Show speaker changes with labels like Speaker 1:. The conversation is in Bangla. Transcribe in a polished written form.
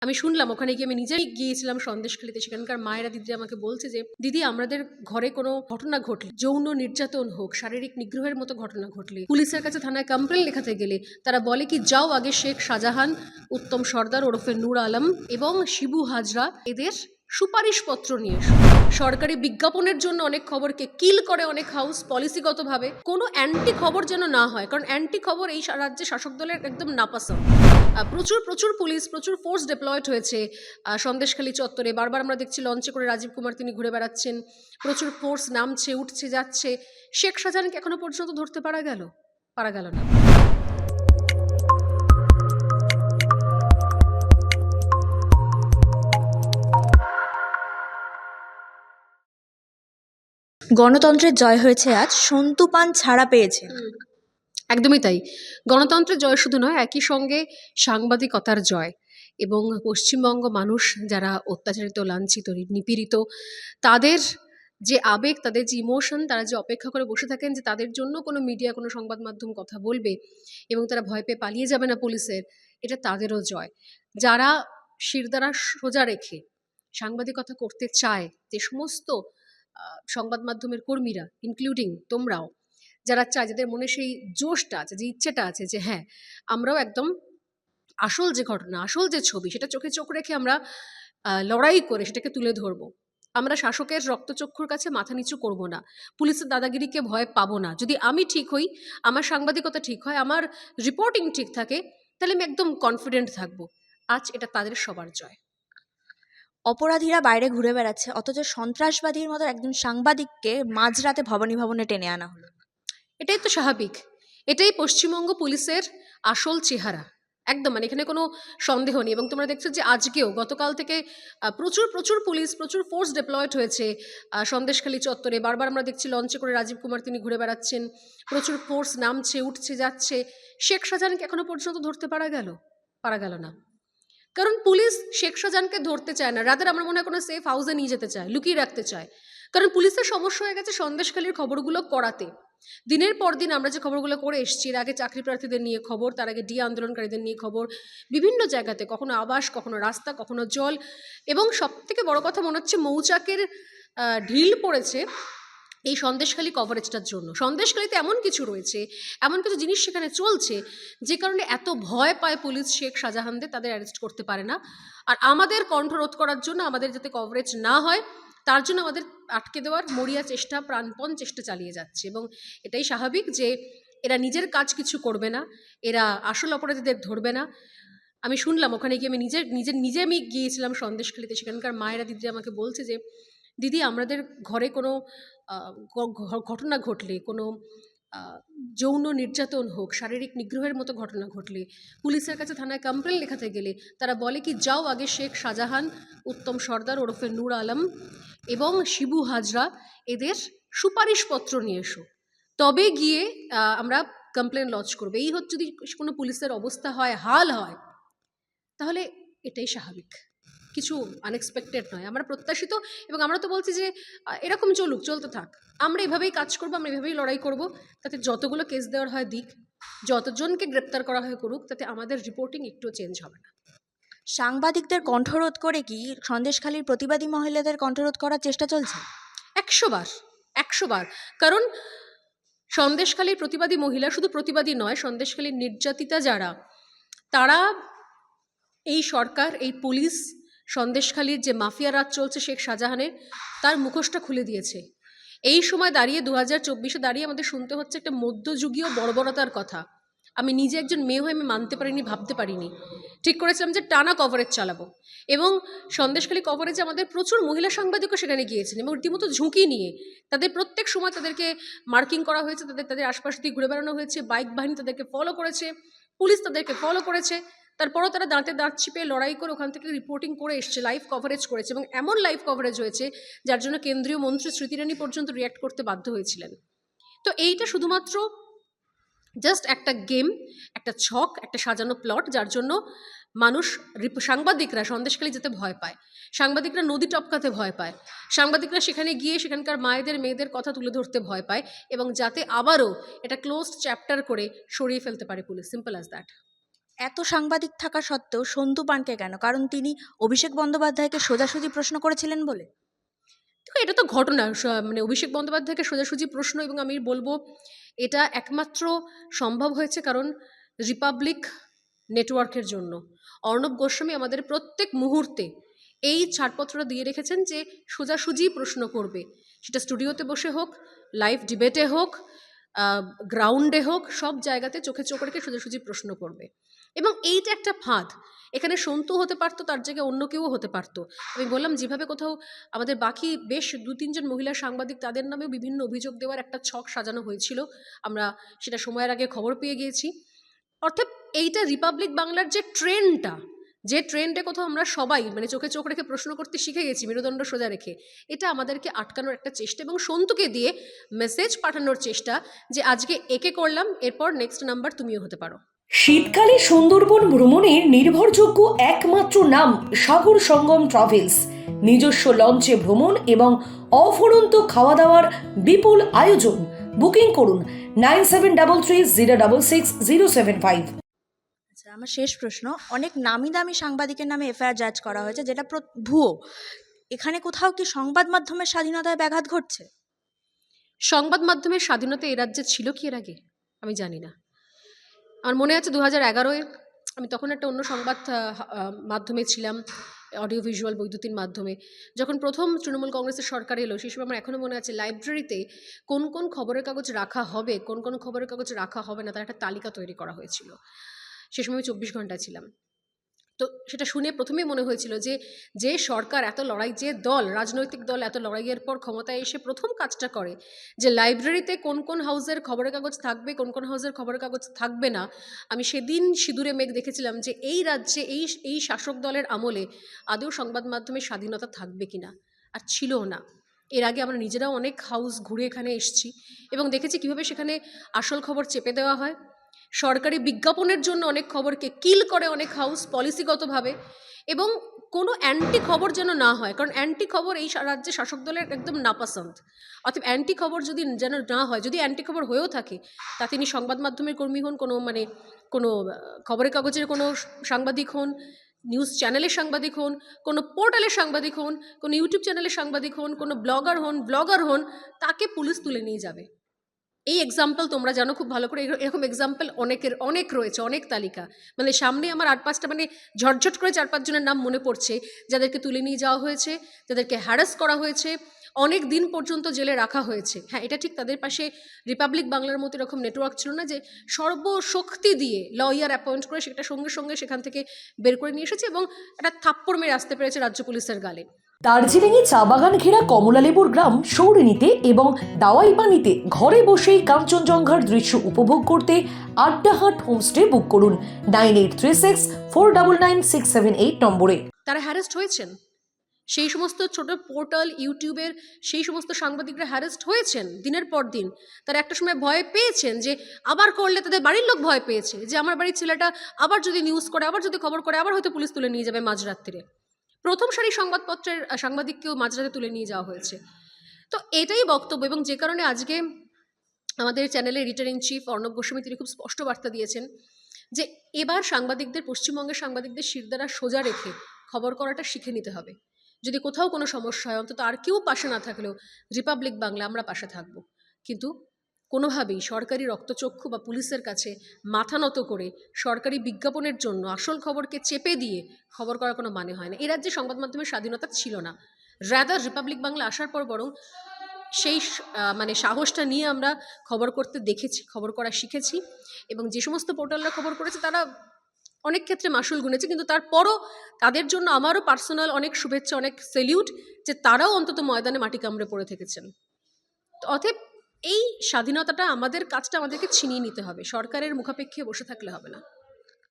Speaker 1: আমি শুনলাম ওখানে গিয়ে আমি নিজেই গিয়েছিলাম সন্দেশখালীতে। সেখানকার মায়েরা দিদিরা আমাকে বলছে যে, "দিদি আমাদের ঘরে কোনো ঘটনা ঘটলে, যৌন নির্যাতন হোক, শারীরিক নিগ্রহের মতো ঘটনা ঘটলে, পুলিশের কাছে থানায় কমপ্লেন লেখাতে গেলে তারা বলে কি যাও আগে শেখ শাহজাহান, উত্তম সর্দার ওরফে নূর আলম এবং শিবু হাজরা এদের সুপারিশপত্র নিয়ে এসো। সরকারি বিজ্ঞাপনের জন্য অনেক খবরকে কিল করে অনেক হাউস পলিসিগতভাবে। কোনো অ্যান্টি খবর যেন না হয়, কারণ অ্যান্টি খবর এই রাজ্যে শাসক দলের একদম নাপাসন্দ। প্রচুর প্রচুর পুলিশ, প্রচুর ফোর্স ডিপ্লয়েড হয়েছে সন্দেশখালী চত্বরে। বারবার আমরা দেখছি লঞ্চে করে রাজীব কুমার তিনি ঘুরে বেড়াচ্ছেন। প্রচুর ফোর্স নামছে, উঠছে, যাচ্ছে। শেখ শাহজাহানকে এখনো পর্যন্ত ধরতে পারা গেল না।
Speaker 2: গণতন্ত্রের জয় হয়েছে আজ, সন্তু পান ছাড়া পেয়েছে।
Speaker 1: একদমই তাই। গণতন্ত্রের জয় শুধু নয়, একই সঙ্গে সাংবাদিকতার জয়। এবং পশ্চিমবঙ্গ মানুষ যারা অত্যাচারিত, লাঞ্ছিত, নিপীড়িত, তাদের যে আবেগ, তাদের যে ইমোশন, তারা যে অপেক্ষা করে বসে থাকেন যে তাদের জন্য কোনো মিডিয়া, কোনো সংবাদ মাধ্যম কথা বলবে এবং তারা ভয় পেয়ে পালিয়ে যাবে না পুলিশের, এটা তাদেরও জয়। যারা শিরদাঁড়া সোজা রেখে সাংবাদিকতা করতে চায়, যে সমস্ত সংবাদ মাধ্যমের কর্মীরা, ইনক্লুডিং তোমরাও, যারা চায়, যাদের মনে সেই জোশটা আছে, যে ইচ্ছেটা আছে যে হ্যাঁ আমরাও একদম আসল যে ঘটনা, আসল যে ছবি, সেটা চোখে চোখ রেখে আমরা লড়াই করে সেটাকে তুলে ধরবো। আমরা শাসকের রক্তচক্ষুর কাছে মাথা নিচু করব না, পুলিশের দাদাগিরিকে ভয় পাবো না। যদি আমি ঠিক হই, আমার সাংবাদিকতা ঠিক হয়, আমার রিপোর্টিং ঠিক থাকে, তাহলে আমি একদম কনফিডেন্ট থাকবো। আজ এটা তাদের সবার জয়।
Speaker 2: অপরাধীরা বাইরে ঘুরে বেড়াচ্ছে, অথচ সন্ত্রাসবাদীর মতো একজন সাংবাদিককে মাঝরাতে ভবানী ভবনে টেনে আনা হলো।
Speaker 1: এটাই তো স্বাভাবিক। এটাই পশ্চিমবঙ্গ পুলিশের আসল চেহারা। একদম, মানে এখানে কোনো সন্দেহ নেই। এবং তোমরা দেখছো যে আজকেও, গতকাল থেকে প্রচুর প্রচুর পুলিশ, প্রচুর ফোর্স ডিপ্লয়েড হয়েছে সন্দেশখালী চত্বরে। বারবার আমরা দেখছি লঞ্চে করে রাজীব কুমার তিনি ঘুরে বেড়াচ্ছেন। প্রচুর ফোর্স নামছে, উঠছে, যাচ্ছে। শেখ শাহজাহানকে এখনো পর্যন্ত ধরতে পারা গেল না। কারণ পুলিশ শেখ শাহজাহানকে ধরতে চায় না, রাদার আমার মনে হয় কোনো সেফ হাউসে নিয়ে যেতে চায়, লুকিয়ে রাখতে চায়। কারণ পুলিশের সমস্যা হয়ে গেছে সন্দেশখালীর খবরগুলো করাতে। দিনের পর দিন আমরা যে খবরগুলো করে এসেছি, এর আগে চাকরি প্রার্থীদের নিয়ে খবর, তার আগে ডি আন্দোলনকারীদের নিয়ে খবর, বিভিন্ন জায়গাতে, কখনো আবাস, কখনো রাস্তা, কখনো জল, এবং সব থেকে বড় কথা মনে হচ্ছে মৌচাকের ঢিল পড়েছে এই সন্দেশখালী কভারেজটার জন্য। সন্দেশখালীতে এমন কিছু রয়েছে, এমন কিছু জিনিস সেখানে চলছে, যে কারণে এত ভয় পায় পুলিশ শেখ শাহজাহানদের, তাদের অ্যারেস্ট করতে পারে না। আর আমাদের কণ্ঠরোধ করার জন্য, আমাদের যাতে কভারেজ না হয় তার জন্য আমাদের আটকে দেওয়ার মরিয়া চেষ্টা, প্রাণপণ চেষ্টা চালিয়ে যাচ্ছে। এবং এটাই স্বাভাবিক যে এরা নিজের কাজ কিছু করবে না, এরা আসল অপরাধীদের ধরবে না। আমি শুনলাম ওখানে গিয়ে আমি নিজে আমি গিয়েছিলাম সন্দেশখালীতে। সেখানকার মায়েরা দিদিরা আমাকে বলছে যে, দিদি আমাদের ঘরে কোনো ঘটনা ঘটলে, কোনো যৌন নির্যাতন হোক, শারীরিক নিগ্রহের মতো ঘটনা ঘটলে, পুলিশের কাছে থানায় কমপ্লেন লেখাতে গেলে তারা বলে কি যাও আগে শেখ শাহজাহান, উত্তম সর্দার ওরফে নূর আলম এবং শিবু হাজরা এদের সুপারিশপত্র নিয়ে এসো, তবে গিয়ে আমরা কমপ্লেন লঞ্চ করবো। এই হচ্ছে যদি কোনো পুলিশের অবস্থা হয়, হাল হয়, তাহলে এটাই স্বাভাবিক, কিছু আনএক্সপেক্টেড নয়। আমরা প্রত্যাশিত, এবং আমরা তো বলছি যে এরকম চলতে থাক, আমরা এভাবেই কাজ করবো, আমরা এভাবেই লড়াই করব। তাতে যতগুলো কেস দেওয়ার হয় দিক, যতজনকে গ্রেপ্তার করা হয় করুক, তাতে আমাদের রিপোর্টিং একটুও চেঞ্জ হবে না।
Speaker 2: সাংবাদিকদের কণ্ঠরোধ করে কি সন্দেশখালীর প্রতিবাদী মহিলাদের কণ্ঠরোধ করার চেষ্টা চলছে?
Speaker 1: 100 বার। কারণ সন্দেশখালীর প্রতিবাদী মহিলা শুধু প্রতিবাদী নয়, সন্দেশখালীর নির্যাতিতা যারা, তারা এই সরকার, এই পুলিশ, সন্দেশখালীর যে মাফিয়া রাজ চলছে শেখ শাহজাহানের, তার মুখোশটা খুলে দিয়েছে। এই সময় দাঁড়িয়ে 2024-এ দাঁড়িয়ে আমাদের শুনতে হচ্ছে একটা মধ্যযুগীয় বর্বরতার কথা। আমি নিজে একজন মেয়ে হয়ে আমি মানতে পারিনি, ভাবতে পারিনি। ঠিক করেছিলাম যে টানা কভারেজ চালাবো, এবং সন্দেশখালী কভারেজে আমাদের প্রচুর মহিলা সাংবাদিকও সেখানে গিয়েছেন, এবং রীতিমতো ঝুঁকি নিয়ে তাদের প্রত্যেক সময় তাদেরকে মার্কিং করা হয়েছে, তাদের আশপাশ দিয়ে ঘুরে বেড়ানো হয়েছে, বাইক বাহিনী তাদেরকে ফলো করেছে, পুলিশ তাদেরকে ফলো করেছে। তারপরও তারা দাঁতে দাঁত চিপে লড়াই করে ওখান থেকে রিপোর্টিং করে এসছে, লাইভ কভারেজ করেছে, এবং এমন লাইভ কভারেজ হয়েছে যার জন্য কেন্দ্রীয় মন্ত্রী স্মৃতি ইরানি পর্যন্ত রিয়্যাক্ট করতে বাধ্য হয়েছিলেন। তো এইটা শুধুমাত্র জাস্ট একটা গেম, একটা ছক, একটা সাজানো প্লট, যার জন্য মানুষ, সাংবাদিকরা সন্দেশখালী যেতে ভয় পায়, সাংবাদিকরা নদী টপকাতে ভয় পায়, সাংবাদিকরা সেখানে গিয়ে সেখানকার মায়েদের, মেয়েদের কথা তুলে ধরতে ভয় পায়, এবং যাতে আবারও এটা ক্লোজড চ্যাপ্টার করে সরিয়ে ফেলতে পারে পুলিশ। Simple as that.
Speaker 2: এত সাংবাদিক থাকা সত্ত্বেও সন্তু পানকে কেন? কারণ তিনি অভিষেক বন্দ্যোপাধ্যায়কে সোজাসুজি প্রশ্ন করেছিলেন বলে?
Speaker 1: দেখো, এটা তো ঘটনা, মানে অভিষেক বন্দ্যোপাধ্যায়কে সোজাসুজি প্রশ্ন, এবং আমি বলবো এটা একমাত্র সম্ভব হয়েছে কারণ রিপাবলিক নেটওয়ার্কের জন্য। অর্ণব গোস্বামী আমাদের প্রত্যেক মুহূর্তে এই ছাড়পত্রটা দিয়ে রেখেছেন যে সোজাসুজি প্রশ্ন করবে, সেটা স্টুডিওতে বসে হোক, লাইভ ডিবেটে হোক, গ্রাউন্ডে হোক, সব জায়গাতে চোখে চোখ রেখে সোজাসুজি প্রশ্ন করবে। এবং এইটা একটা ফাঁদ, এখানে সন্তু হতে পারতো, তার জায়গায় অন্য কেউ হতে পারতো। আমি বললাম যেভাবে কোথাও আমাদের বাকি বেশ 2-3 জন মহিলা সাংবাদিক, তাদের নামেও বিভিন্ন অভিযোগ দেওয়ার একটা ছক সাজানো হয়েছিল, আমরা সেটা সময়ের আগে খবর পেয়ে গিয়েছি। অর্থাৎ এইটা রিপাবলিক বাংলার যে ট্রেন্ডটা, যে ট্রেন্ডে কোথাও আমরা সবাই মানে চোখে চোখ রেখে প্রশ্ন করতে শিখে গেছি মেরুদণ্ড সোজা রেখে, এটা আমাদেরকে আটকানোর একটা চেষ্টা এবং সন্তুকে দিয়ে মেসেজ পাঠানোর চেষ্টা যে আজকে একে করলাম, এরপর নেক্সট নাম্বার তুমিও হতে পারো।
Speaker 3: শীতকালে সুন্দরবন ভ্রমণের নির্ভরযোগ্য একমাত্র নাম সাগর সঙ্গম ট্রাভেলস। নিজস্ব লঞ্চে ভ্রমণ এবং অফুরন্ত খাওয়া দাওয়ার বিপুল আয়োজন। বুকিং করুন 9733066075।
Speaker 2: আচ্ছা, আমার শেষ প্রশ্ন, অনেক নামি দামি সাংবাদিকের নামে এফআইআর জাজ করা হয়েছে যেটা ভুয়ো। এখানে কোথাও কি সংবাদ মাধ্যমের স্বাধীনতায় ব্যাঘাত ঘটছে?
Speaker 1: সংবাদ মাধ্যমের স্বাধীনতা এ রাজ্যে ছিল কি এর আগে আমি জানি না। আমার মনে আছে 2011-এ আমি তখন একটা অন্য সংবাদ মাধ্যমে ছিলাম, অডিও ভিজুয়াল বৈদ্যুতিন মাধ্যমে। যখন প্রথম তৃণমূল কংগ্রেসের সরকার এলো, সেই সময় আমার এখনও মনে আছে লাইব্রেরিতে কোন কোন খবরের কাগজ রাখা হবে, কোন কোন খবরের কাগজ রাখা হবে না, তার একটা তালিকা তৈরি করা হয়েছিল। সে সময় আমি 24 ঘন্টা ছিলাম। তো সেটা শুনে প্রথমেই মনে হয়েছিল যে যে সরকার এত লড়াই, যে দল, রাজনৈতিক দল এত লড়াইয়ের পর ক্ষমতায় এসে প্রথম কাজটা করে যে লাইব্রেরিতে কোন কোন হাউসের খবরের কাগজ থাকবে, কোন কোন হাউসের খবরের কাগজ থাকবে না। আমি সেদিন সিঁদুরে মেঘ দেখেছিলাম যে এই রাজ্যে এই শাসক দলের আমলে আদৌ সংবাদ মাধ্যমের স্বাধীনতা থাকবে কিনা, আর ছিলও না। এর আগে আমরা নিজেরাও অনেক হাউস ঘুরে এখানে এসেছি এবং দেখেছি কীভাবে সেখানে আসল খবর চেপে দেওয়া হয়। সরকারি বিজ্ঞাপনের জন্য অনেক খবরকে কিল করে অনেক হাউস পলিসিগতভাবে, এবং কোনো অ্যান্টি খবর যেন না হয়, কারণ অ্যান্টি খবর এই রাজ্যে শাসক দলের একদম নাপসন্দ। অর্থাৎ অ্যান্টি খবর যদি যেন না হয়, যদি অ্যান্টি খবর হয়েও থাকে তা তিনি সংবাদ মাধ্যমের কর্মী হন, কোনো খবরের কাগজের কোনো সাংবাদিক হন, নিউজ চ্যানেলের সাংবাদিক হন, কোনো পোর্টালের সাংবাদিক হন, কোনো ইউটিউব চ্যানেলের সাংবাদিক হন, কোনো ব্লগার হন, তাকে পুলিশ তুলে নিয়ে যাবে। এই এক্সাম্পল তোমরা জানো খুব ভালো করে, এরকম এক্সাম্পল অনেক রয়েছে, অনেক তালিকা। মানে সামনে আমার 8-5টা মানে ঝটঝট করে 4-5 জনের নাম মনে পড়ছে যাদেরকে তুলে নিয়ে যাওয়া হয়েছে, যাদেরকে হ্যারাস করা হয়েছে, অনেক দিন পর্যন্ত জেলে রাখা হয়েছে। হ্যাঁ, এটা ঠিক, তাদের পাশে রিপাবলিক বাংলার মতো এরকম নেটওয়ার্ক ছিল না যে সর্বশক্তি দিয়ে লয়ার অ্যাপয়েন্ট করে সেটা সঙ্গে সঙ্গে সেখান থেকে বের করে নিয়ে এসেছে এবং একটা থাপ্পড় মেরে আসতে পেরেছে রাজ্য পুলিশের গালে।
Speaker 3: দার্জিলিংয়ে চা বাগান ঘেরা কমলালেবুর গ্রাম সৌরিনীতে এবং দাওয়াই পানিতে ঘরে বসেই কাঞ্চনজঙ্ঘার দৃশ্য উপভোগ করতে আড্ডাহাট হোমস্টে বুক করুন 9836499678 নম্বরে।
Speaker 1: তারা হ্যারেস্ট হয়েছেন, সেই সমস্ত ছোট পোর্টাল ইউটিউবের সেই সমস্ত সাংবাদিকরা হ্যারেস্ট হয়েছেন দিনের পর দিন। তারা একটা সময় ভয় পেয়েছেন যে আবার করলে, তাদের বাড়ির লোক ভয় পেয়েছে যে আমার বাড়ির ছেলেটা আবার যদি নিউজ করে, আবার যদি খবর করে, আবার হয়তো পুলিশ তুলে নিয়ে যাবে মাঝরাত্রিরে। প্রথম সারি সংবাদপত্রের সাংবাদিককেও মাঝরাতে তুলে নিয়ে যাওয়া হয়েছে। তো এটাই বক্তব্য, এবং যে কারণে আজকে আমাদের চ্যানেলের editor in chief Arnab Goswami তিনি খুব স্পষ্ট বার্তা দিয়েছেন যে এবার সাংবাদিকদের, পশ্চিমবঙ্গের সাংবাদিকদের শিরদাঁড়া সোজা রেখে খবর করাটা শিখে নিতে হবে। যদি কোথাও কোনো সমস্যা হয়, অন্তত আর কেউ পাশে না থাকলেও রিপাবলিক বাংলা আমরা পাশে থাকব। কিন্তু কোনোভাবেই সরকারি রক্তচক্ষু বা পুলিশের কাছে মাথা নত করে সরকারি বিজ্ঞাপনের জন্য আসল খবরকে চেপে দিয়ে খবর করার কোনো মানে হয় না। এ রাজ্যে সংবাদ মাধ্যমের স্বাধীনতা ছিল না, রাদার রিপাবলিক বাংলা আসার পর বরং সেই মানে সাহসটা নিয়ে আমরা খবর করতে দেখেছি, খবর করা শিখেছি, এবং যে সমস্ত পোর্টালরা খবর করেছে তারা অনেক ক্ষেত্রে মাসুল গুনেছে, কিন্তু তারপরও তাদের জন্য আমারও পার্সোনাল অনেক শুভেচ্ছা, অনেক সেলিউট যে তারাও অন্তত ময়দানে মাটি কামড়ে পড়ে থেকেছেন। তো অতএব এই স্বাধীনতাটা, আমাদের কাজটা আমাদেরকে ছিনিয়ে নিতে হবে, সরকারের মুখাপেক্ষে বসে থাকলে হবে না।